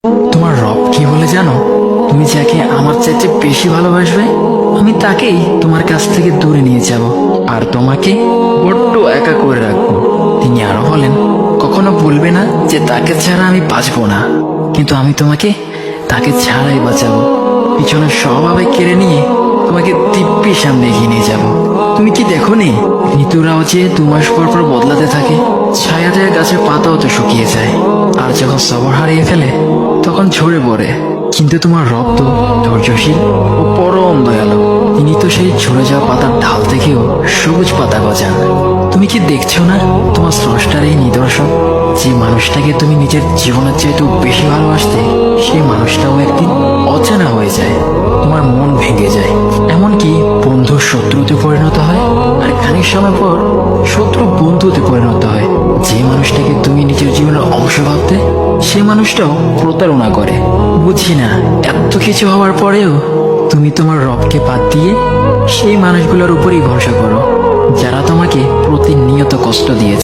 তোমার রব কি বলে জানো? তুমি যাকে আমার চাইতে বেশি ভালোবাসবে, আমি তাকেই তোমার কাছ থেকে দূরে নিয়ে যাব আর তোমাকে বড্ড একা করে রাখবো। তিনি আরো বলেন, কখনো বলবে না যে তাকে ছাড়া আমি বাঁচবো না, কিন্তু আমি তোমাকে তাকে ছাড়াই বাঁচাবো। পিছনে স্বভাবে কেড়ে নিয়ে তোমাকে দিব্যি সামনে এগিয়ে নিয়ে যাব। তুমি কি দেখো নি, ঋতুরাও যে 2 মাস পর পর বদলাতে থাকে, ছায়া দেয়া গাছের পাতাও তো শুকিয়ে যায়, আর যখন সবর হারিয়ে ফেলে তখন ঝরে পড়ে। কিন্তু তোমার রব তো ধৈর্যশীল ও পরম দয়ালু। তিনি তো সেই ঝরে যাওয়া পাতার ঢাল থেকেও সবুজ পাতা গজান। তুমি কি দেখছো না তোমার স্রষ্টার এই নিদর্শন? যে মানুষটাকে তুমি নিজের জীবনের চাইতেও বেশি ভালোবাসতে, সেই মানুষটাও একদিন অচেনা হয়ে যায়, তোমার মন ভেঙে যায়, এমনকি বন্ধু শত্রুতে পরিণত হয়, আর খানিক সময় পর শত্রু বন্ধুতে পরিণত হয়। যে মানুষটাকে তুমি নিজের জীবনের অংশ ভাবতে, সে মানুষটাও প্রতারণা করে। বুঝি না, এত কিছু হওয়ার পরেও তুমি তোমার রবকে বাদ দিয়ে সেই মানুষগুলোর উপরই ভরসা করো, যারা তোমাকে প্রতিনিয়ত কষ্ট দিয়েছে।